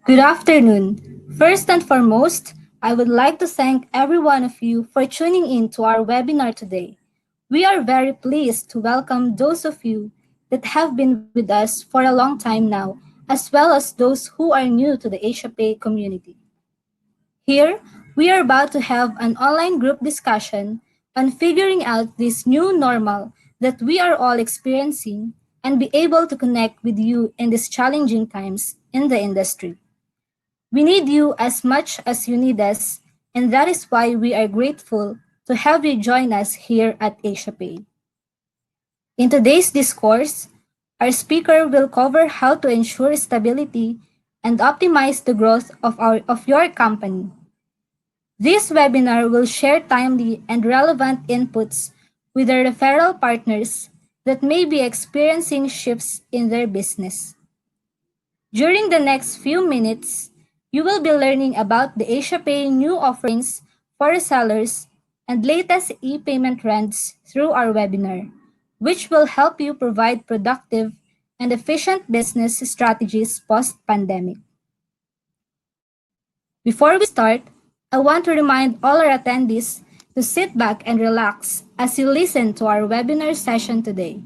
Good afternoon. First and foremost, I would like to thank every one of you for tuning in to our webinar today. We are very pleased to welcome those of you that have been with us for a long time now, as well as those who are new to the AsiaPay community. Here, we are about to have an online group discussion on figuring out this new normal that we are all experiencing and be able to connect with you in these challenging times in the industry. We need you as much as you need us, and that is why we are grateful to have you join us here at AsiaPay. In today's discourse, our speaker will cover how to ensure stability and optimize the growth of your company. This webinar will share timely and relevant inputs with the referral partners that may be experiencing shifts in their business. During the next few minutes, you will be learning about the AsiaPay new offerings for resellers and latest e-payment trends through our webinar, which will help you provide productive and efficient business strategies post-pandemic. Before we start, I want to remind all our attendees to sit back and relax as you listen to our webinar session today.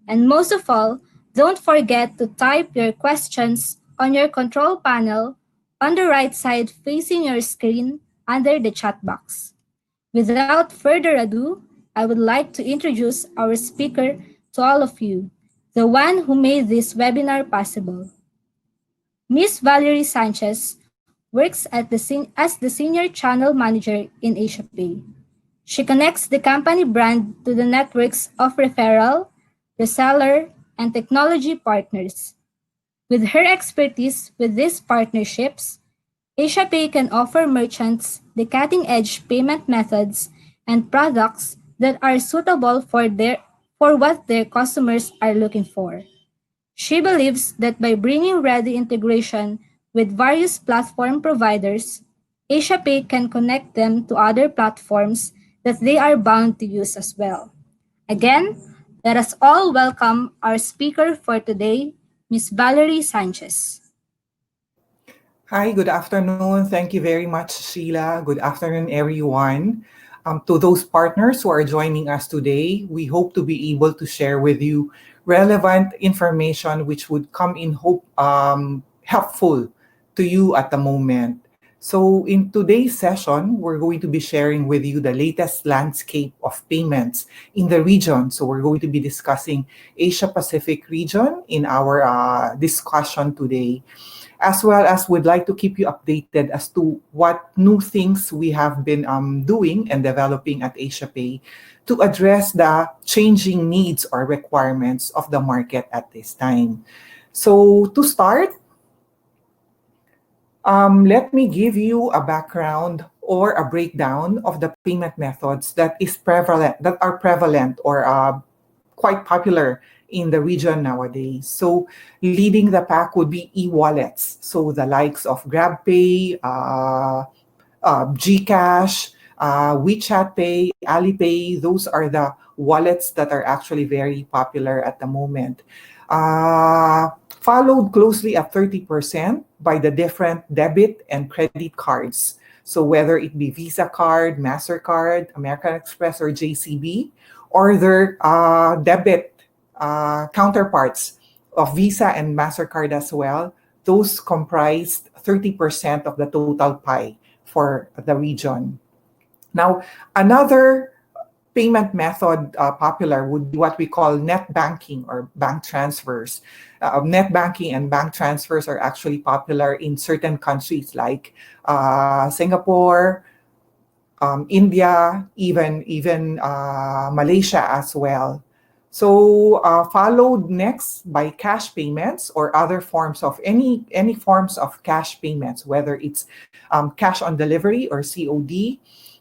And most of all, don't forget to type your questions on your control panel on the right side facing your screen under the chat box. Without further ado, I would like to introduce our speaker to all of you, the one who made this webinar possible. Ms. Valerie Sanchez works as the Senior Channel Manager in AsiaPay. She connects the company brand to the networks of referral, reseller, and technology partners. With her expertise with these partnerships, AsiaPay can offer merchants the cutting-edge payment methods and products that are suitable for what their customers are looking for. She believes that by bringing ready integration with various platform providers, AsiaPay can connect them to other platforms that they are bound to use as well. Again, let us all welcome our speaker for today, Ms. Valerie Sanchez. Hi, good afternoon. Thank you very much, Sheila. Good afternoon, everyone. To those partners who are joining us today, we hope to be able to share with you relevant information which would come in helpful to you at the moment. So in today's session, we're going to be sharing with you the latest landscape of payments in the region. So we're going to be discussing Asia Pacific region in our discussion today, as well as we'd like to keep you updated as to what new things we have been doing and developing at AsiaPay to address the changing needs or requirements of the market at this time. So to start, let me give you a background or a breakdown of the payment methods that are prevalent or quite popular in the region nowadays. So leading the pack would be e-wallets. So the likes of GrabPay, GCash, WeChat Pay, Alipay, those are the wallets that are actually very popular at the moment. Followed closely at 30% by the different debit and credit cards. So whether it be Visa card, MasterCard, American Express, or JCB, or their debit counterparts of Visa and MasterCard as well, those comprised 30% of the total pie for the region. Now, another payment method popular would be what we call net banking or bank transfers. Net banking and bank transfers are actually popular in certain countries like Singapore, India, even Malaysia as well. So followed next by cash payments or other forms of any forms of cash payments, whether it's cash on delivery or COD,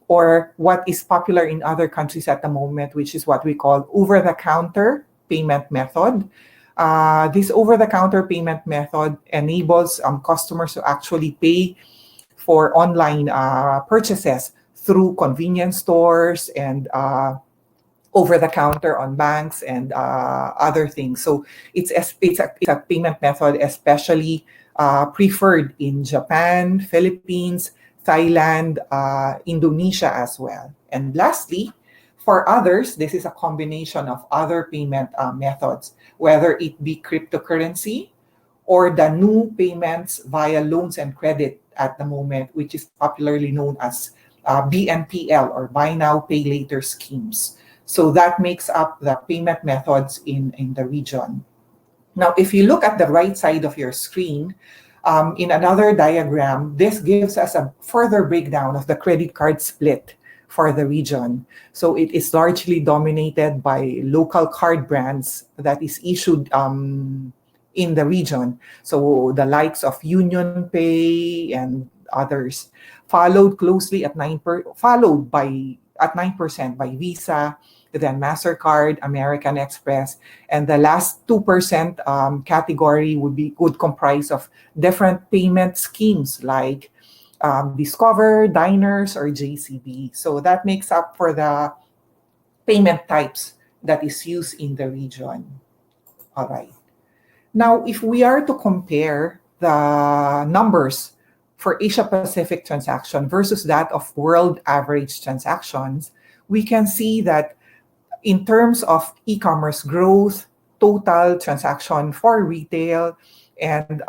or what is popular in other countries at the moment, which is what we call over-the-counter payment method. This over-the-counter payment method enables customers to actually pay for online purchases through convenience stores and over the counter on banks and other things. So it's a payment method especially preferred in Japan, Philippines, Thailand, Indonesia as well. And lastly, for others, this is a combination of other payment methods, whether it be cryptocurrency or the new payments via loans and credit at the moment, which is popularly known as BNPL or Buy Now, Pay Later schemes. So that makes up the payment methods in the region. Now, if you look at the right side of your screen, in another diagram, this gives us a further breakdown of the credit card split for the region. So it is largely dominated by local card brands that is issued in the region. So the likes of Union Pay and others, followed by at 9% by Visa, then MasterCard, American Express, and the last 2% category would comprise of different payment schemes like Discover, Diners, or JCB. So that makes up for the payment types that is used in the region. All right. Now, if we are to compare the numbers for Asia Pacific transaction versus that of world average transactions, we can see that in terms of e-commerce growth, total transaction for retail, and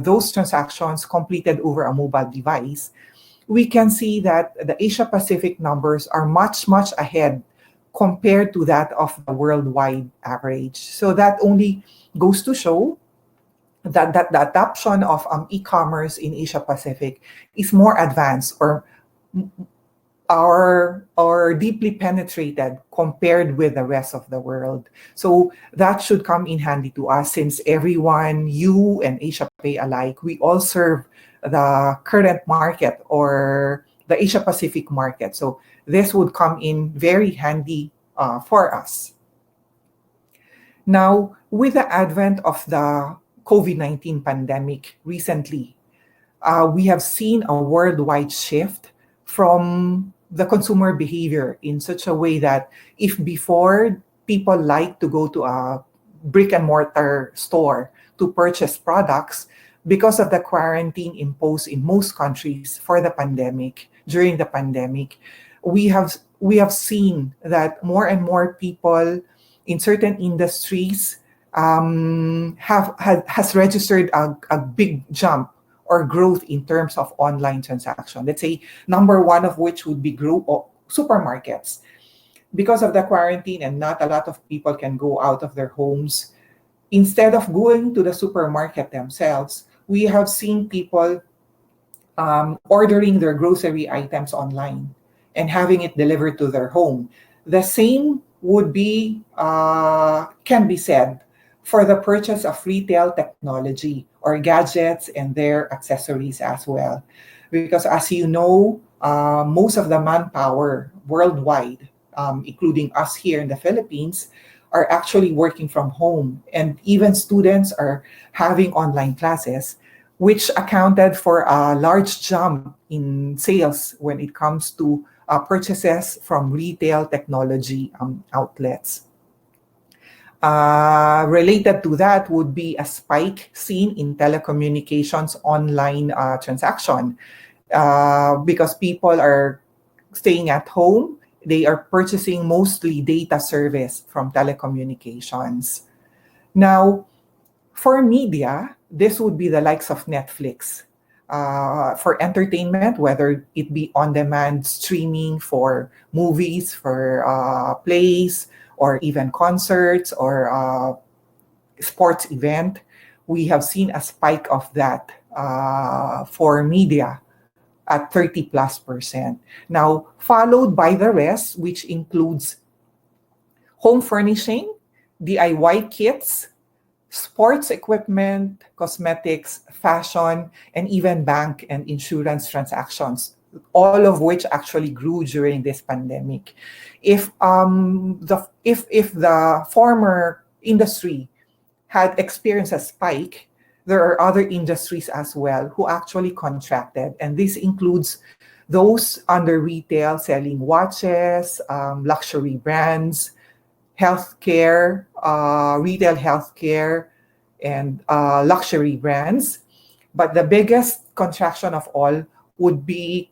those transactions completed over a mobile device, we can see that the Asia Pacific numbers are much, much ahead compared to that of the worldwide average. So that only goes to show that the adoption of e-commerce in Asia Pacific is more advanced or deeply penetrated compared with the rest of the world. So that should come in handy to us since everyone, you and AsiaPay alike, we all serve the current market or the Asia Pacific market. So this would come in very handy for us. Now, with the advent of the COVID-19 pandemic recently, we have seen a worldwide shift from the consumer behavior in such a way that if before people like to go to a brick and mortar store to purchase products, because of the quarantine imposed in most countries for the pandemic, during the pandemic, we have seen that more and more people in certain industries has registered a big jump or growth in terms of online transaction. Let's say number one of which would be group of supermarkets. Because of the quarantine and not a lot of people can go out of their homes, instead of going to the supermarket themselves, we have seen people ordering their grocery items online and having it delivered to their home. The same would be can be said for the purchase of retail technology or gadgets and their accessories as well. Because as you know, most of the manpower worldwide, including us here in the Philippines, are actually working from home. And even students are having online classes, which accounted for a large jump in sales when it comes to purchases from retail technology outlets. Related to that would be a spike seen in telecommunications online transaction because people are staying at home. They are purchasing mostly data service from telecommunications. Now, for media, this would be the likes of Netflix. For entertainment, whether it be on-demand streaming for movies, for plays, or even concerts or sports event, we have seen a spike of that for media at 30+%. Now, followed by the rest, which includes home furnishing, DIY kits, sports equipment, cosmetics, fashion, and even bank and insurance transactions, all of which actually grew during this pandemic. If the former industry had experienced a spike, there are other industries as well who actually contracted, and this includes those under retail selling watches, luxury brands, healthcare, retail healthcare, and luxury brands. But the biggest contraction of all would be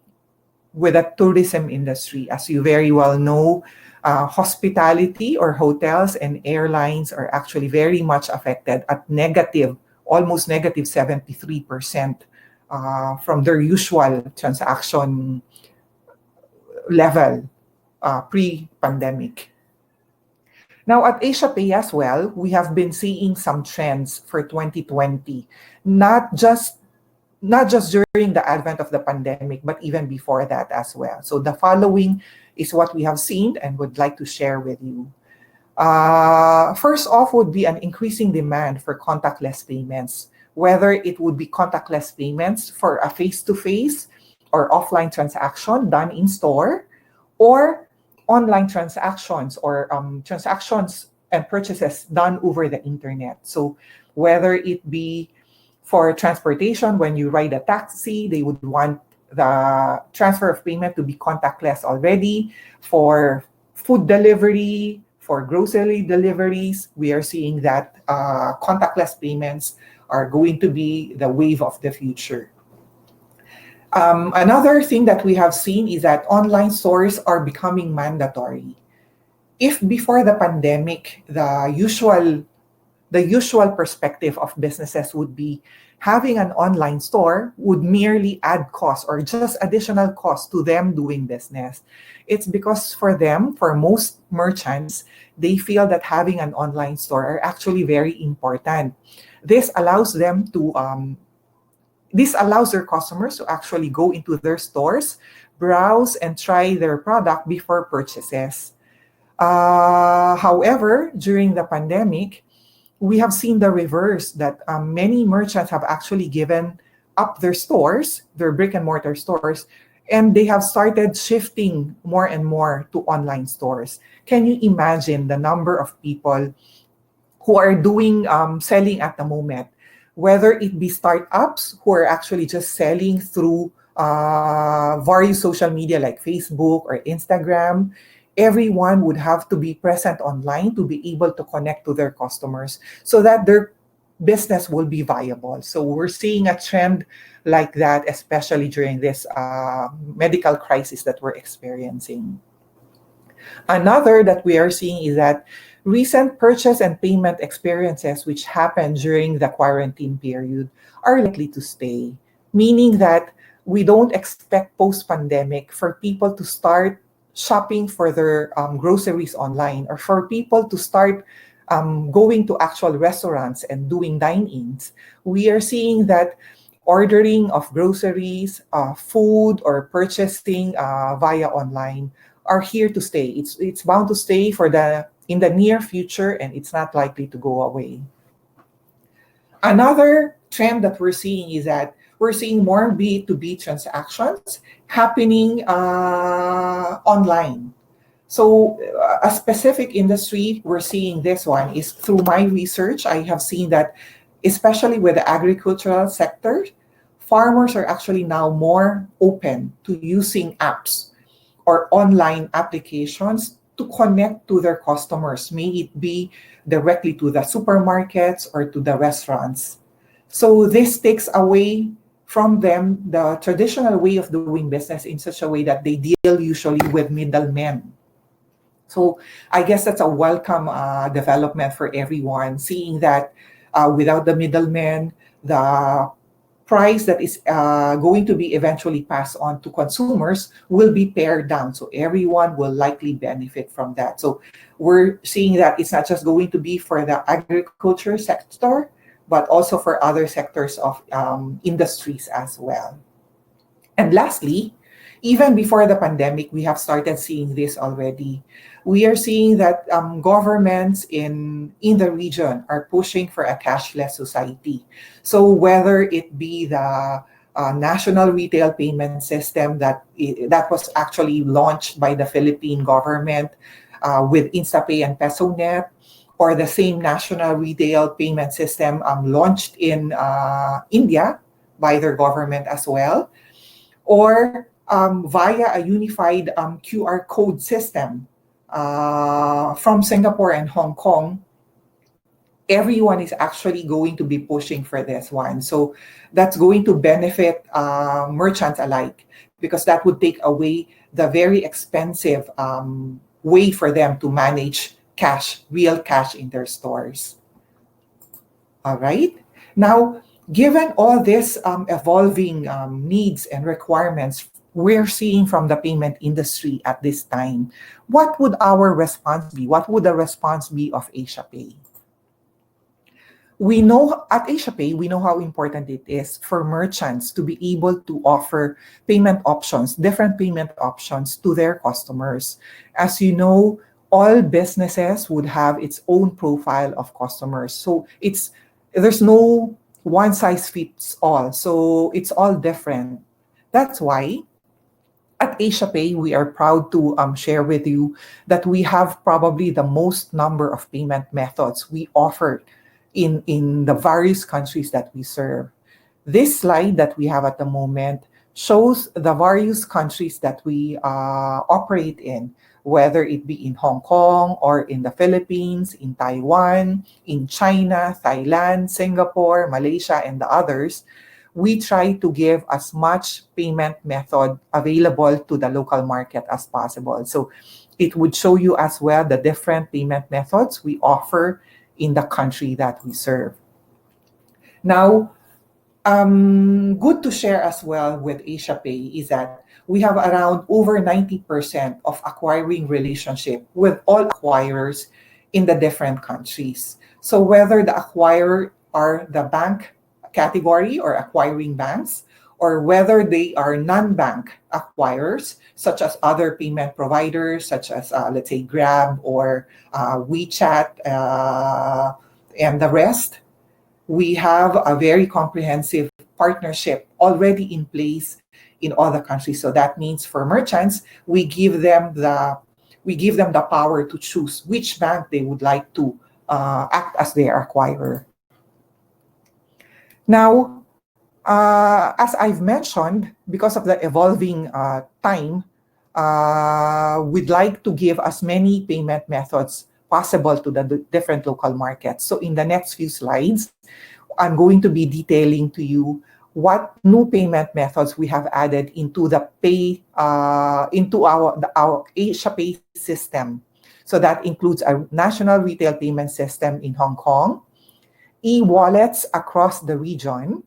with the tourism industry. As you very well know, hospitality or hotels and airlines are actually very much affected at negative, almost negative 73% from their usual transaction level pre-pandemic. Now at AsiaPay as well, we have been seeing some trends for 2020, not just not just during the advent of the pandemic, but even before that as well. So the following is what we have seen and would like to share with you. First off would be an increasing demand for contactless payments, whether it would be contactless payments for a face-to-face or offline transaction done in store, or online transactions or transactions and purchases done over the internet. So whether it be for transportation, when you ride a taxi, they would want the transfer of payment to be contactless already. For food delivery, for grocery deliveries, we are seeing that contactless payments are going to be the wave of the future. Another thing that we have seen is that online stores are becoming mandatory. If before the pandemic, the usual perspective of businesses would be having an online store would merely add cost or just additional cost to them doing business. It's because for them, for most merchants, they feel that having an online store are actually very important. This allows them to this allows their customers to actually go into their stores, browse and try their product before purchases. However, during the pandemic, we have seen the reverse that many merchants have actually given up their stores, their brick and mortar stores, and they have started shifting more and more to online stores. Can you imagine the number of people who are doing selling at the moment, whether it be startups who are actually just selling through various social media like Facebook or Instagram? Everyone would have to be present online to be able to connect to their customers so that their business will be viable. So we're seeing a trend like that, especially during this medical crisis that we're experiencing. Another that we are seeing is that recent purchase and payment experiences which happened during the quarantine period are likely to stay, meaning that we don't expect post-pandemic for people to start shopping for their groceries online, or for people to start going to actual restaurants and doing dine-ins. We are seeing that ordering of groceries, food, or purchasing via online are here to stay. It's bound to stay for the in the near future, and it's not likely to go away. Another trend that we're seeing is that we're seeing more B2B transactions happening online. So, a specific industry we're seeing this one is through my research. I have seen that, especially with the agricultural sector, farmers are actually now more open to using apps or online applications to connect to their customers, may it be directly to the supermarkets or to the restaurants. So this takes away from them the traditional way of doing business in such a way that they deal usually with middlemen. So I guess that's a welcome development for everyone, seeing that without the middlemen, the price that is going to be eventually passed on to consumers will be pared down. So everyone will likely benefit from that. So we're seeing that it's not just going to be for the agriculture sector, but also for other sectors of industries as well. And lastly, even before the pandemic, we have started seeing this already. We are seeing that governments in the region are pushing for a cashless society. So whether it be the national retail payment system that was actually launched by the Philippine government with InstaPay and PesoNet, or the same national retail payment system launched in India by their government as well, or via a unified QR code system from Singapore and Hong Kong. Everyone is actually going to be pushing for this one. So that's going to benefit merchants alike, because that would take away the very expensive way for them to manage cash, real cash in their stores. All right. Now, given all this evolving needs and requirements we're seeing from the payment industry at this time, what would our response be? What would the response be of AsiaPay? We know at AsiaPay, we know how important it is for merchants to be able to offer payment options, different payment options to their customers. As you know, all businesses would have its own profile of customers. So there's no one size fits all. So it's all different. That's why at AsiaPay, we are proud to share with you that we have probably the most number of payment methods we offer in the various countries that we serve. This slide that we have at the moment shows the various countries that we operate in, whether it be in Hong Kong or in the Philippines, in Taiwan, in China, Thailand, Singapore, Malaysia, and the others. We try to give as much payment method available to the local market as possible. So it would show you as well the different payment methods we offer in the country that we serve. Now, good to share as well with AsiaPay is that we have around over 90% of acquiring relationship with all acquirers in the different countries. So whether the acquirer are the bank category or acquiring banks, or whether they are non-bank acquirers, such as other payment providers, such as, let's say, Grab or WeChat and the rest, we have a very comprehensive partnership already in place in all the countries. So that means for merchants, we give them the power to choose which bank they would like to act as their acquirer. Now, as I've mentioned, because of the evolving time, we'd like to give as many payment methods possible to the different local markets. So in the next few slides, I'm going to be detailing to you what new payment methods we have added into our Asia Pay system. So that includes a national retail payment system in Hong Kong, e-wallets across the region,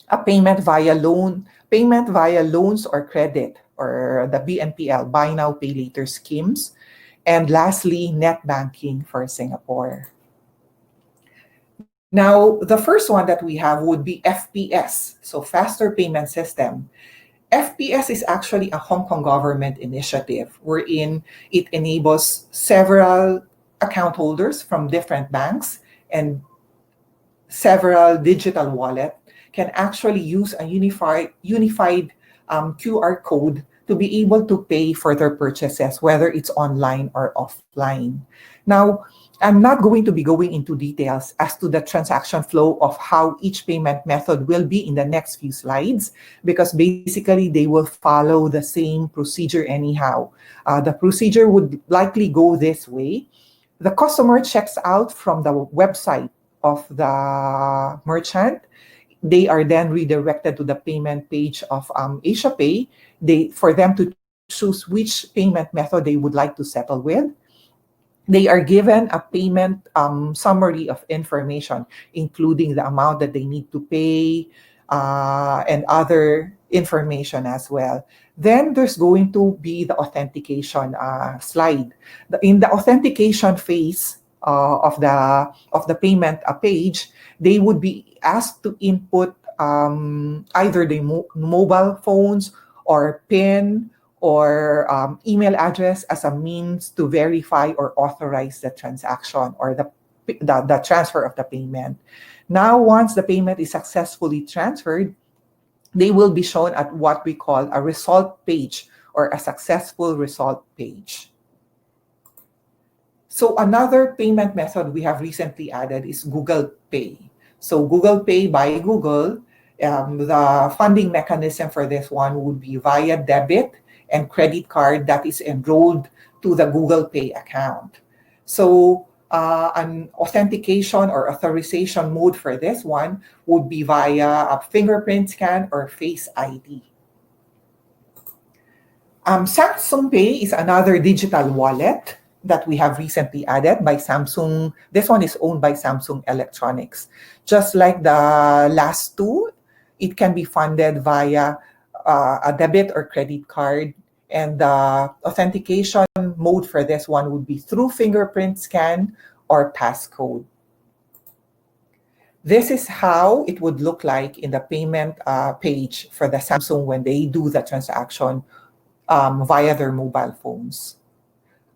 a payment via loans or credit, or the BNPL, buy now pay later schemes, and lastly, net banking for Singapore. Now, the first one that we have would be FPS, so Faster Payment System. FPS is actually a Hong Kong government initiative wherein it enables several account holders from different banks and several digital wallet can actually use a unified QR code to be able to pay for their purchases, whether it's online or offline. Now, I'm not going to be going into details as to the transaction flow of how each payment method will be in the next few slides, because basically they will follow the same procedure anyhow. The procedure would likely go this way. The customer checks out from the website of the merchant. They are then redirected to the payment page of AsiaPay for them to choose which payment method they would like to settle with. They are given a payment summary of information, including the amount that they need to pay and other information as well. Then there's going to be the authentication slide. In the authentication phase of the payment page, they would be asked to input either the mobile phones or PIN or email address as a means to verify or authorize the transaction or the transfer of the payment. Now, once the payment is successfully transferred, they will be shown at what we call a result page or a successful result page. So another payment method we have recently added is Google Pay. So Google Pay by Google, the funding mechanism for this one would be via debit and credit card that is enrolled to the Google Pay account. So an authentication or authorization mode for this one would be via a fingerprint scan or Face ID. Samsung Pay is another digital wallet that we have recently added by Samsung. This one is owned by Samsung Electronics. Just like the last two, it can be funded via a debit or credit card. And the authentication mode for this one would be through fingerprint scan or passcode. This is how it would look like in the payment page for the Samsung when they do the transaction via their mobile phones.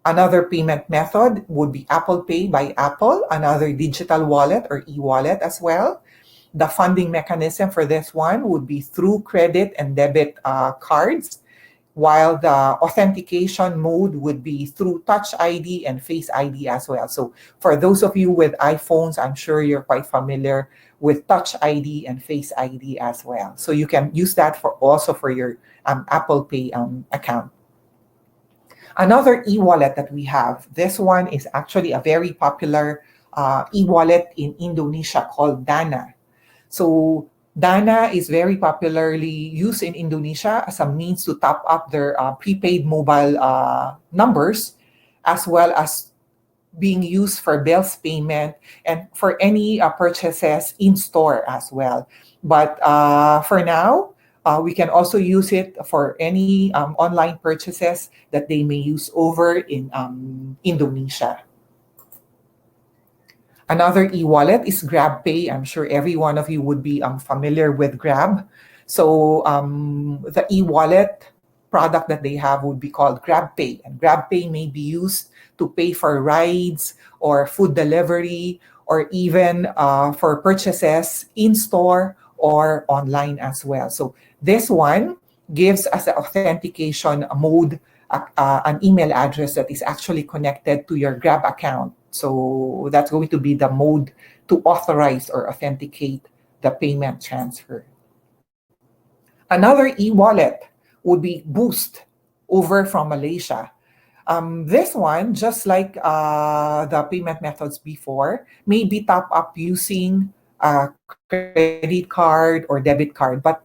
Another payment method would be Apple Pay by Apple, another digital wallet or e-wallet as well. The funding mechanism for this one would be through credit and debit cards, while the authentication mode would be through Touch ID and Face ID as well. So for those of you with iPhones, I'm sure you're quite familiar with Touch ID and Face ID as well. So you can use that for also for your Apple Pay account. Another e-wallet that we have, this one is actually a very popular e-wallet in Indonesia called Dana. So Dana is very popularly used in Indonesia as a means to top up their prepaid mobile numbers, as well as being used for bills payment and for any purchases in store as well. But for now, we can also use it for any online purchases that they may use over in Indonesia. Another e-wallet is GrabPay. I'm sure every one of you would be familiar with Grab. So the e-wallet product that they have would be called GrabPay. And GrabPay may be used to pay for rides or food delivery or even for purchases in store or online as well. So this one gives us the authentication mode, an email address that is actually connected to your Grab account. So that's going to be the mode to authorize or authenticate the payment transfer. Another e-wallet would be Boost over from Malaysia. This one, just like the payment methods before, may be top up using a credit card or debit card, but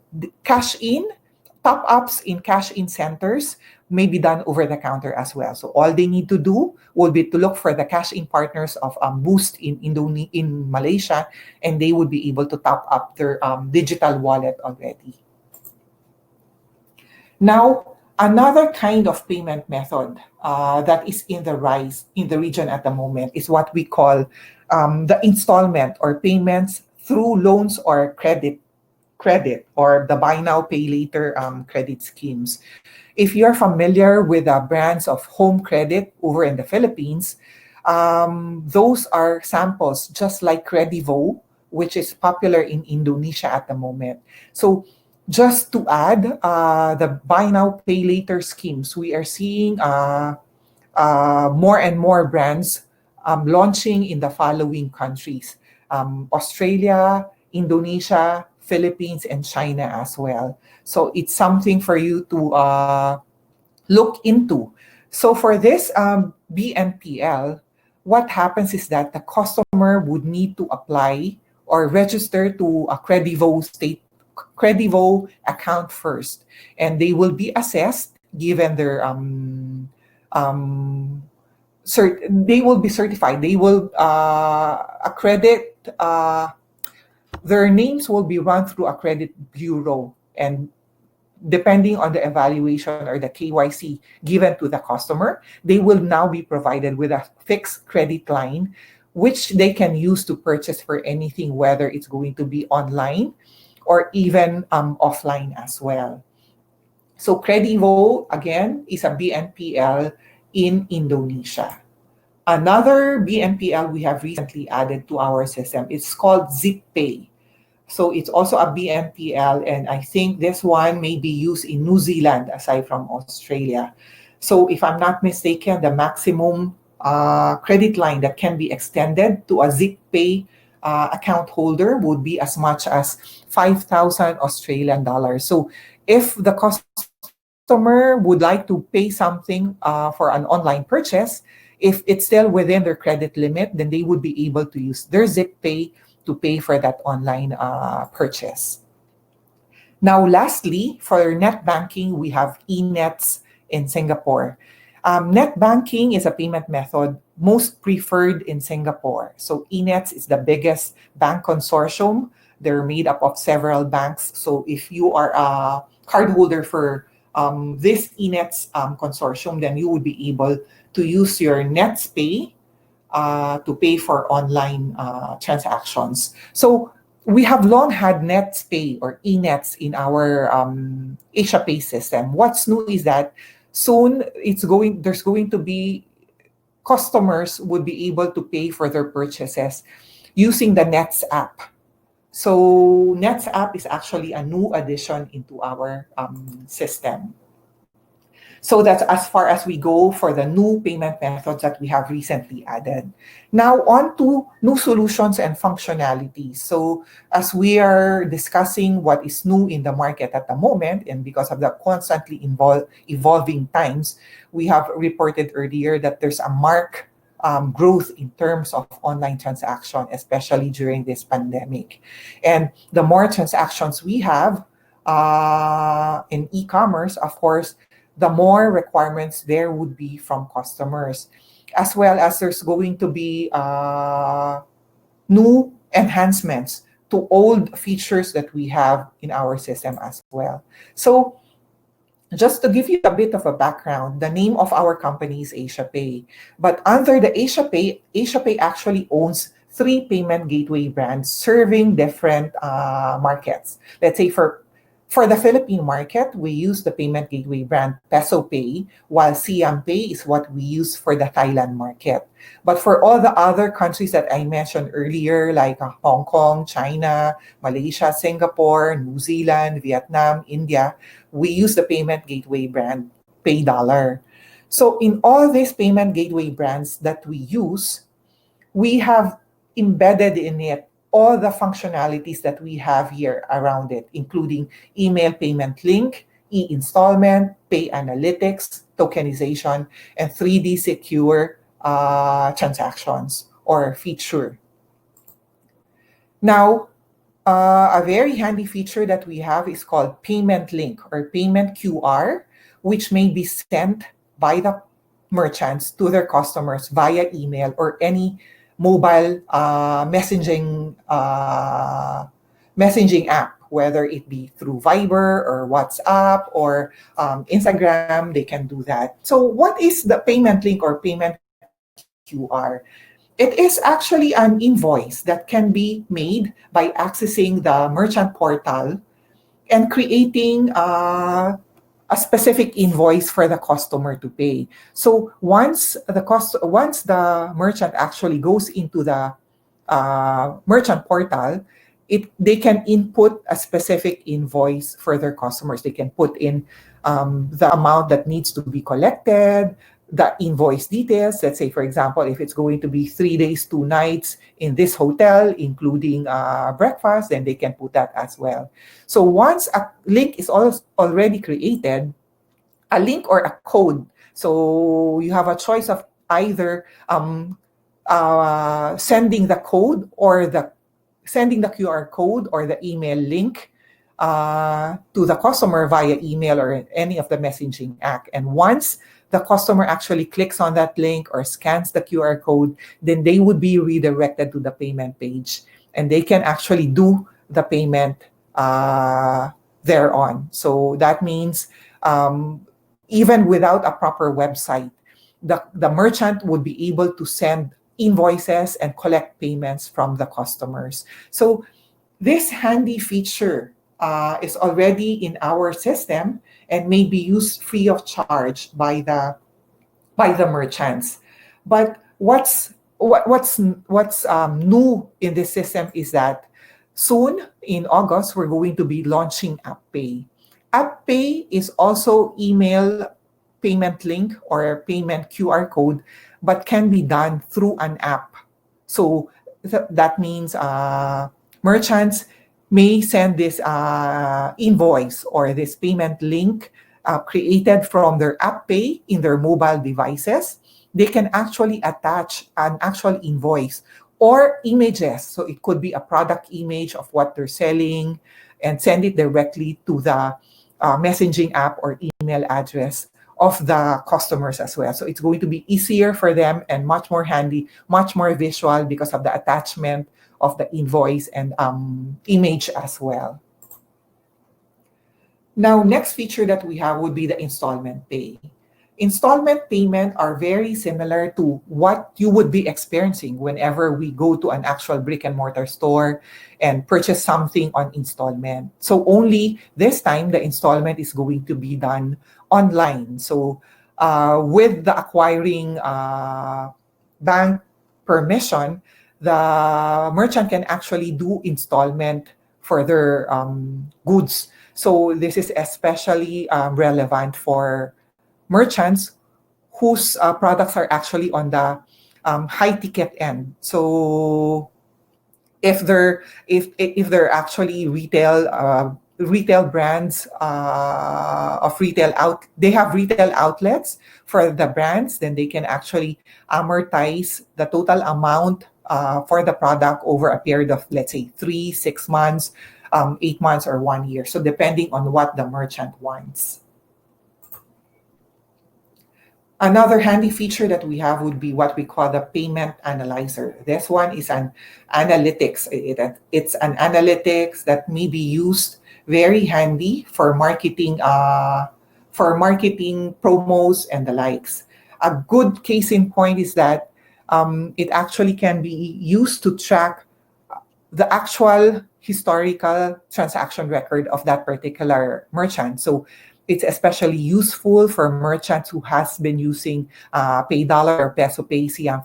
top ups in cash in centers may be done over the counter as well. So all they need to do will be to look for the cash in partners of Boost in Malaysia, and they would be able to top up their digital wallet already. Now, another kind of payment method that is in the rise in the region at the moment is what we call the installment or payments through loans or credit or the buy now pay later credit schemes. If you're familiar with the brands of home credit over in the Philippines, those are samples just like Credivo, which is popular in Indonesia at the moment. So just to add, the buy now pay later schemes, we are seeing more and more brands launching in the following countries: Australia, Indonesia, Philippines, and China as well. So it's something for you to look into. So for this BNPL, what happens is that the customer would need to apply or register to a Credivo account first, and they will be assessed given their they will be certified. They will accredit. Their names will be run through a credit bureau, and depending on the evaluation or the KYC given to the customer, they will now be provided with a fixed credit line, which they can use to purchase for anything, whether it's going to be online or even offline as well. So Credivo, again, is a BNPL in Indonesia. Another BNPL we have recently added to our system is called ZipPay. So it's also a BNPL, and I think this one may be used in New Zealand aside from Australia. So if I'm not mistaken, the maximum credit line that can be extended to a Zip Pay account holder would be as much as 5,000 Australian dollars. So if the customer would like to pay something for an online purchase, if it's still within their credit limit, then they would be able to use their Zip Pay to pay for that online purchase. Now, lastly, for net banking, we have eNets in Singapore. Net banking is a payment method most preferred in Singapore. So, eNets is the biggest bank consortium. They're made up of several banks. So, if you are a cardholder for this eNets consortium, then you would be able to use your NetsPay to pay for online transactions. So we have long had NetsPay or eNets in our AsiaPay system. What's new is that soon there's going to be customers would be able to pay for their purchases using the Nets app. So Nets app is actually a new addition into our system. So that's as far as we go for the new payment methods that we have recently added. Now on to new solutions and functionalities. So as we are discussing what is new in the market at the moment, and because of the constantly evolving times, we have reported earlier that there's a marked growth in terms of online transaction, especially during this pandemic. And the more transactions we have in e-commerce, of course, the more requirements there would be from customers, as well as there's going to be new enhancements to old features that we have in our system as well. So just to give you a bit of a background, the name of our company is AsiaPay. But under the AsiaPay actually owns three payment gateway brands serving different markets. Let's say for the Philippine market, we use the payment gateway brand Peso Pay, while Siam Pay is what we use for the Thailand market. But for all the other countries that I mentioned earlier, like Hong Kong, China, Malaysia, Singapore, New Zealand, Vietnam, India, we use the payment gateway brand PayDollar. So in all these payment gateway brands that we use, we have embedded in it all the functionalities that we have here around it, including email payment link, e-installment, pay analytics, tokenization, and 3D secure transactions or feature. Now, a very handy feature that we have is called payment link or payment QR, which may be sent by the merchants to their customers via email or any mobile messaging app, whether it be through Viber or WhatsApp or Instagram, they can do that. So what is the payment link or payment QR? It is actually an invoice that can be made by accessing the merchant portal and creating a specific invoice for the customer to pay. So once the merchant actually goes into the merchant portal, they can input a specific invoice for their customers. They can put in the amount that needs to be collected, the invoice details. Let's say, for example, if it's going to be 3 days, 2 nights in this hotel, including breakfast, then they can put that as well. So once a link is already created, a link or a code, so you have a choice of either sending the code or sending the QR code or the email link to the customer via email or any of the messaging app. And once the customer actually clicks on that link or scans the QR code, then they would be redirected to the payment page and they can actually do the payment thereon. So that means even without a proper website, the merchant would be able to send invoices and collect payments from the customers. So this handy feature is already in our system and may be used free of charge by the merchants. But what's new in this system is that soon in August we're going to be launching AppPay. AppPay is also email payment link or payment QR code, but can be done through an app. So that means merchants may send this invoice or this payment link created from their app pay in their mobile devices. They can actually attach an actual invoice or images. So it could be a product image of what they're selling and send it directly to the messaging app or email address of the customers as well. So it's going to be easier for them and much more handy, much more visual because of the attachment of the invoice and image as well. Now, next feature that we have would be the installment pay. Installment payment are very similar to what you would be experiencing whenever we go to an actual brick and mortar store and purchase something on installment. So only this time the installment is going to be done online. So with the acquiring bank permission, the merchant can actually do installment for their goods. So this is especially relevant for merchants whose products are actually on the high ticket end. So if they're actually retail brands of retail out they have retail outlets for the brands, then they can actually amortize the total amount for the product over a period of, let's say, 3 6 months, 8 months, or 1 year, so depending on what the merchant wants. Another handy feature that we have would be what we call the payment analyzer. This one is an analytics. It's an analytics that may be used very handy for marketing promos and the likes. A good case in point is that it actually can be used to track the actual historical transaction record of that particular merchant. So it's especially useful for merchants who has been using Pay Dollar or Peso Pay, CM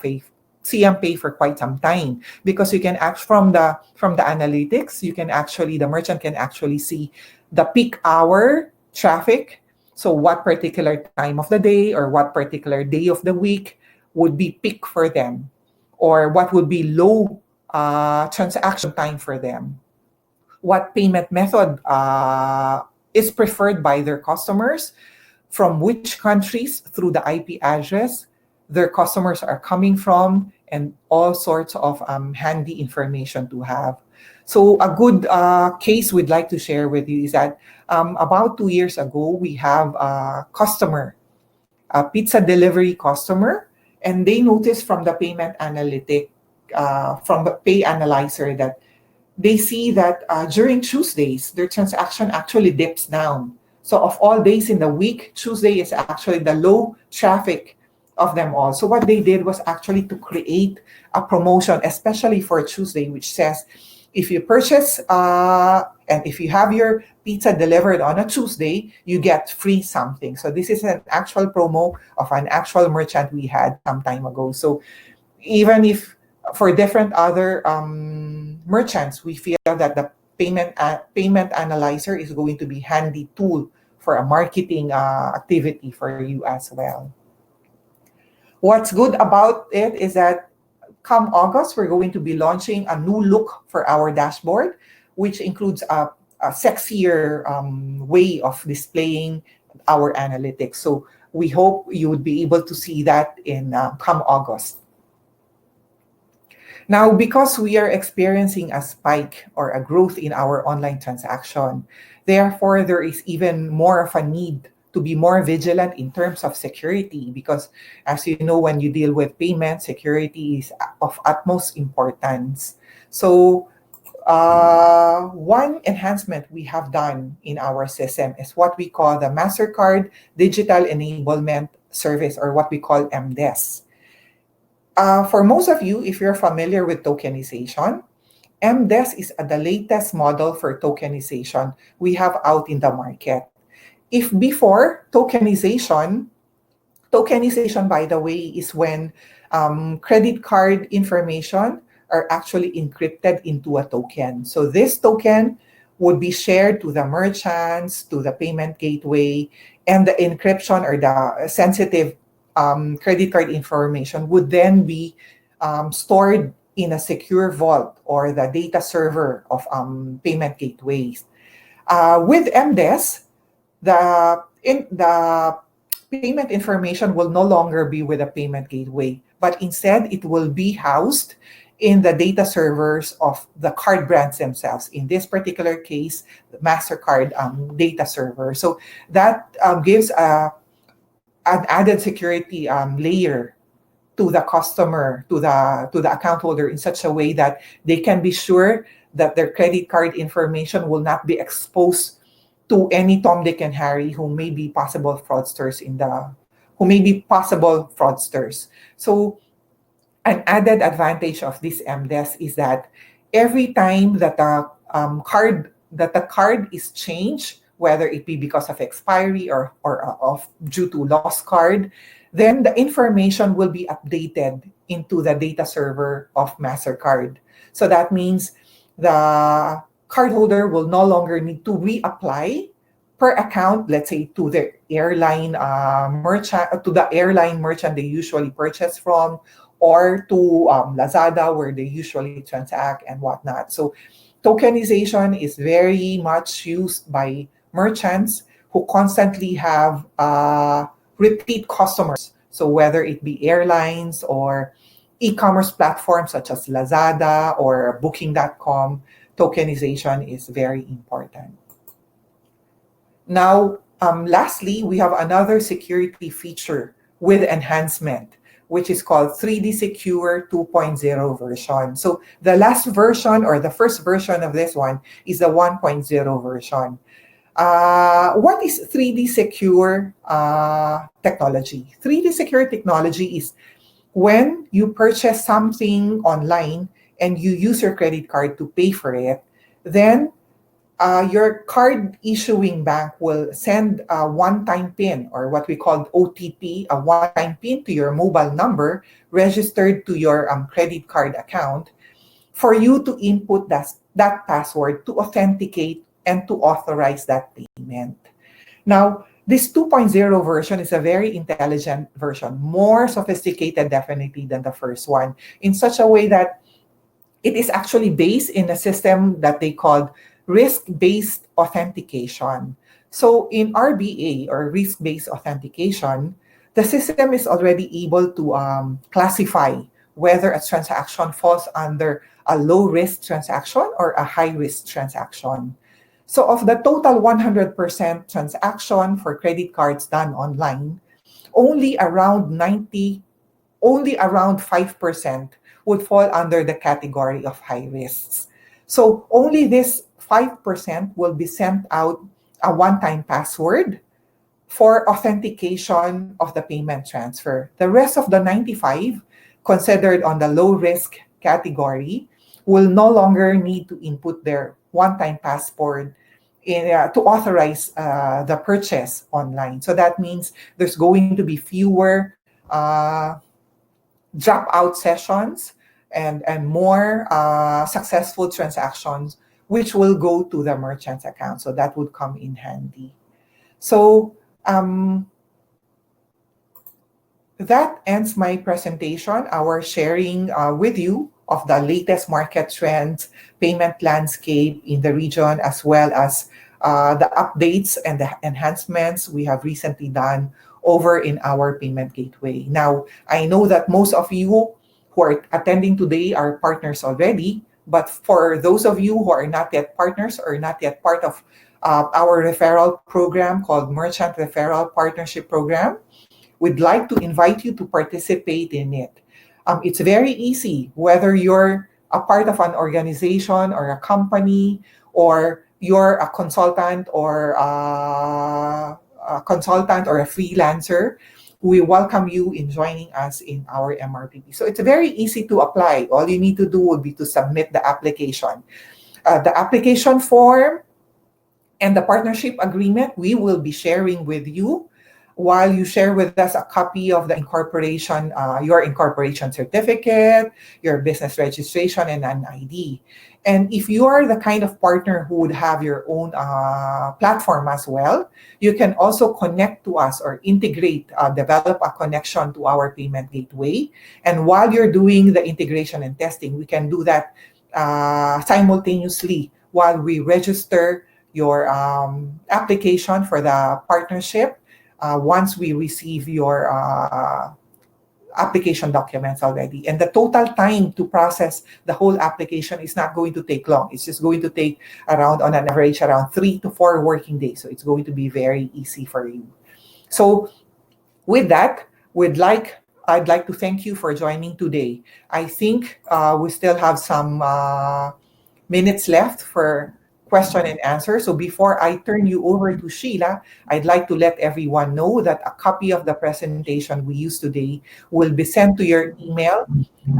Pay for quite some time, because you can act from the analytics. The merchant can actually see the peak hour traffic. So what particular time of the day or what particular day of the week would be peak for them, or what would be low transaction time for them, what payment method is preferred by their customers, from which countries through the IP address their customers are coming from, and all sorts of handy information to have. So a good case we'd like to share with you is that about 2 years ago, we have a pizza delivery customer, and they noticed from the payment analytic, from the pay analyzer, that they see that during Tuesdays, their transaction actually dips down. So of all days in the week, Tuesday is actually the low traffic of them all. So what they did was actually to create a promotion, especially for Tuesday, which says, if you purchase and if you have your pizza delivered on a Tuesday, you get free something. So this is an actual promo of an actual merchant we had some time ago. So even if for different other merchants, we feel that the payment analyzer is going to be handy tool for a marketing activity for you as well. What's good about it is that come August, we're going to be launching a new look for our dashboard, which includes a sexier way of displaying our analytics. So we hope you would be able to see that in come August. Now, because we are experiencing a spike or a growth in our online transaction, therefore there is even more of a need to be more vigilant in terms of security, because as you know, when you deal with payment, security is of utmost importance. So one enhancement we have done in our system is what we call the MasterCard Digital Enablement Service, or what we call MDES. For most of you, if you're familiar with tokenization, MDES is the latest model for tokenization we have out in the market. If before tokenization, by the way, is when credit card information are actually encrypted into a token. So this token would be shared to the merchants, to the payment gateway, and the encryption or the sensitive credit card information would then be stored in a secure vault or the data server of payment gateways. With MDES, the payment information will no longer be with a payment gateway, but instead it will be housed in the data servers of the card brands themselves. In this particular case, the MasterCard data server. So that gives an added security layer to the customer, to the account holder in such a way that they can be sure that their credit card information will not be exposed to any Tom, Dick, and Harry who may be possible fraudsters. So an added advantage of this MDES is that every time that the card is changed, whether it be because of expiry or of due to lost card, then the information will be updated into the data server of Mastercard. So that means the cardholder will no longer need to reapply per account, let's say to the airline merchant they usually purchase from, or to Lazada where they usually transact and whatnot. So tokenization is very much used by merchants who constantly have repeat customers. So whether it be airlines or e-commerce platforms such as Lazada or Booking.com, tokenization is very important. Now, lastly, we have another security feature with enhancement, which is called 3D Secure 2.0 version. So the last version or the first version of this one is the 1.0 version. What is 3D Secure technology? 3D Secure technology is when you purchase something online and you use your credit card to pay for it, then your card issuing bank will send a one-time PIN or what we call OTP, a one-time PIN to your mobile number registered to your credit card account for you to input that password to authenticate and to authorize that payment. Now, this 2.0 version is a very intelligent version, more sophisticated definitely than the first one, in such a way that it is actually based in a system that they called risk-based authentication. So in RBA or risk-based authentication, the system is already able to classify whether a transaction falls under a low-risk transaction or a high-risk transaction. So of the total 100% transaction for credit cards done online, only around 5% would fall under the category of high risks. So only this 5% will be sent out a one-time password for authentication of the payment transfer. The rest of the 95 considered on the low risk category will no longer need to input their one-time password to authorize the purchase online. So that means there's going to be fewer dropout sessions and more successful transactions, which will go to the merchant's account. So that would come in handy. So that ends my presentation, our sharing with you of the latest market trends, payment landscape in the region, as well as the updates and the enhancements we have recently done over in our payment gateway. Now, I know that most of you who are attending today are partners already, but for those of you who are not yet partners or not yet part of our referral program called Merchant Referral Partnership Program, we'd like to invite you to participate in it. It's very easy, whether you're a part of an organization or a company, or you're a consultant or a freelancer. We welcome you in joining us in our MRPP. So it's very easy to apply. All you need to do would be to submit the application. The application form and the partnership agreement we will be sharing with you while you share with us a copy of the incorporation, your incorporation certificate, your business registration, and an ID. And if you are the kind of partner who would have your own platform as well, you can also connect to us or integrate, develop a connection to our payment gateway. And while you're doing the integration and testing, we can do that simultaneously while we register your application for the partnership once we receive your application documents already. And the total time to process the whole application is not going to take long. It's just going to take around, on an average, around 3 to 4 working days. So it's going to be very easy for you. So with that, I'd like to thank you for joining today. I think we still have some minutes left for question and answer. So before I turn you over to Sheila, I'd like to let everyone know that a copy of the presentation we used today will be sent to your email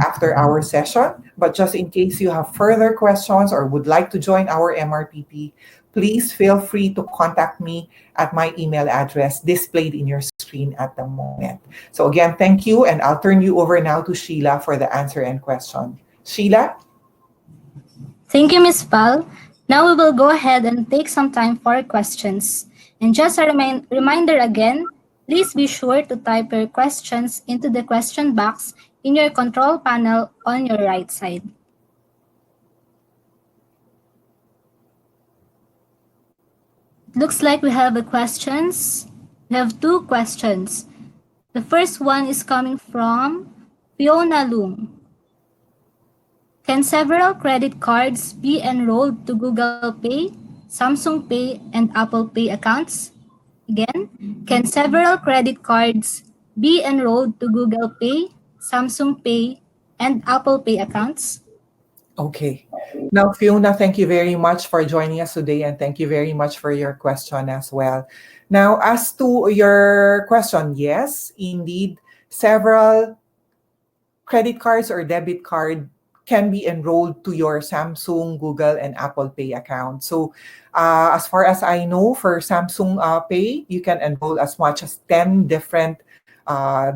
after our session. But just in case you have further questions or would like to join our MRPP, please feel free to contact me at my email address displayed in your screen at the moment. So again, thank you, and I'll turn you over now to Sheila for the answer and question. Sheila? Thank you, Ms. Pal. Now we will go ahead and take some time for questions. And just a reminder again, please be sure to type your questions into the question box in your control panel on your right side. It looks like we have a questions. We have two questions. The first one is coming from Fiona Loom. Can several credit cards be enrolled to Google Pay, Samsung Pay, and Apple Pay accounts? Again, can several credit cards be enrolled to Google Pay, Samsung Pay, and Apple Pay accounts? Okay. Now, Fiona, thank you very much for joining us today, and thank you very much for your question as well. Now, as to your question, yes, indeed, several credit cards or debit card can be enrolled to your Samsung, Google, and Apple Pay account. So, as far as I know, for Samsung Pay, you can enroll as much as 10 different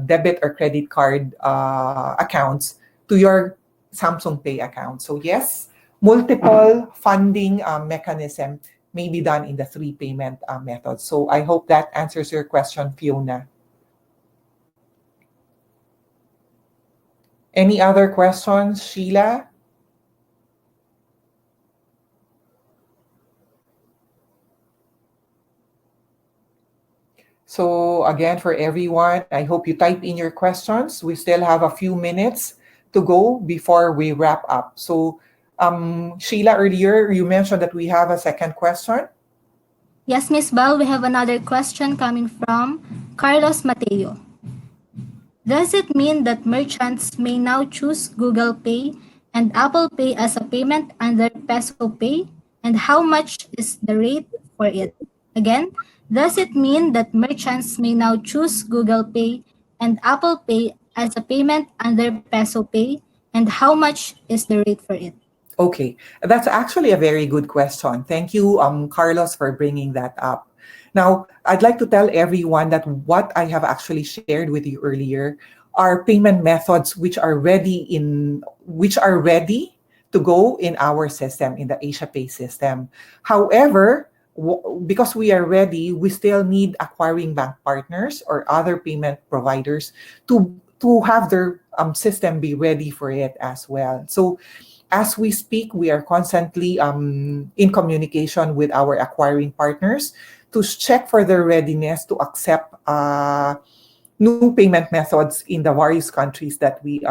debit or credit card accounts to your Samsung Pay account. So, yes, multiple funding mechanism may be done in the three payment methods. So, I hope that answers your question, Fiona. Any other questions, Sheila? So again, for everyone, I hope you type in your questions. We still have a few minutes to go before we wrap up. So Sheila, earlier you mentioned that we have a second question. Yes, Miss Bal, we have another question coming from Carlos Mateo. Does it mean that merchants may now choose Google Pay and Apple Pay as a payment under Peso Pay? And how much is the rate for it? Again, does it mean that merchants may now choose Google Pay and Apple Pay as a payment under Peso Pay? And how much is the rate for it? Okay, that's actually a very good question. Thank you, Carlos, for bringing that up. Now, I'd like to tell everyone that what I have actually shared with you earlier are payment methods which are ready to go in our system, in the AsiaPay system. However, because we are ready, we still need acquiring bank partners or other payment providers to have their system be ready for it as well. So as we speak, we are constantly in communication with our acquiring partners to check for their readiness to accept new payment methods in the various countries that we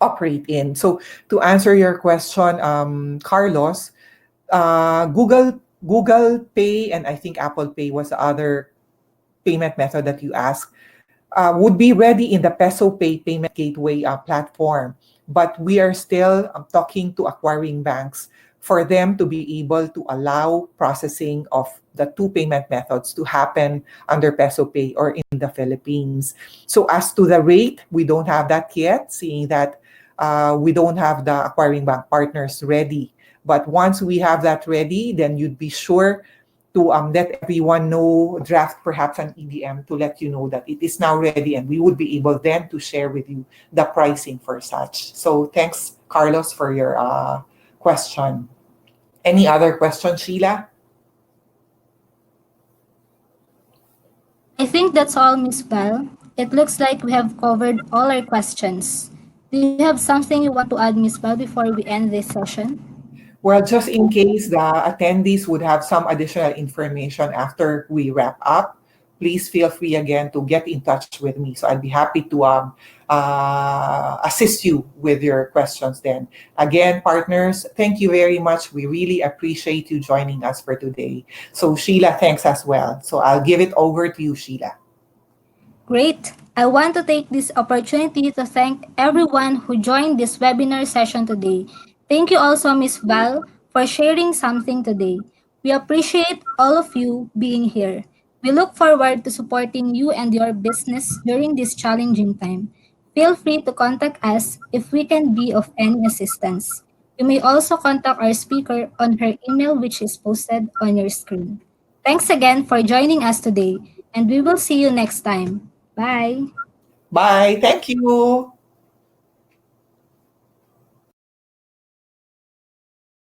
operate in. So to answer your question, Carlos, Google Pay and I think Apple Pay was the other payment method that you asked, would be ready in the Peso Pay payment gateway platform. But we are still talking to acquiring banks for them to be able to allow processing of the two payment methods to happen under Peso Pay or in the Philippines. So as to the rate, we don't have that yet, seeing that we don't have the acquiring bank partners ready. But once we have that ready, then you'd be sure to let everyone know, draft perhaps an EDM to let you know that it is now ready, and we would be able then to share with you the pricing for such. So thanks, Carlos, for your question. Any other questions, Sheila? I think that's all, Miss Val. It looks like we have covered all our questions. Do you have something you want to add, Miss Val, before we end this session? Well, just in case the attendees would have some additional information after we wrap up, please feel free again to get in touch with me. So I'd be happy to assist you with your questions then. Again, partners, thank you very much. We really appreciate you joining us for today. So Sheila, thanks as well. So I'll give it over to you, Sheila. Great! I want to take this opportunity to thank everyone who joined this webinar session today. Thank you also, Miss Val, for sharing something today. We appreciate all of you being here. We look forward to supporting you and your business during this challenging time. Feel free to contact us if we can be of any assistance. You may also contact our speaker on her email, which is posted on your screen. Thanks again for joining us today, and we will see you next time. Bye. Bye. Thank you.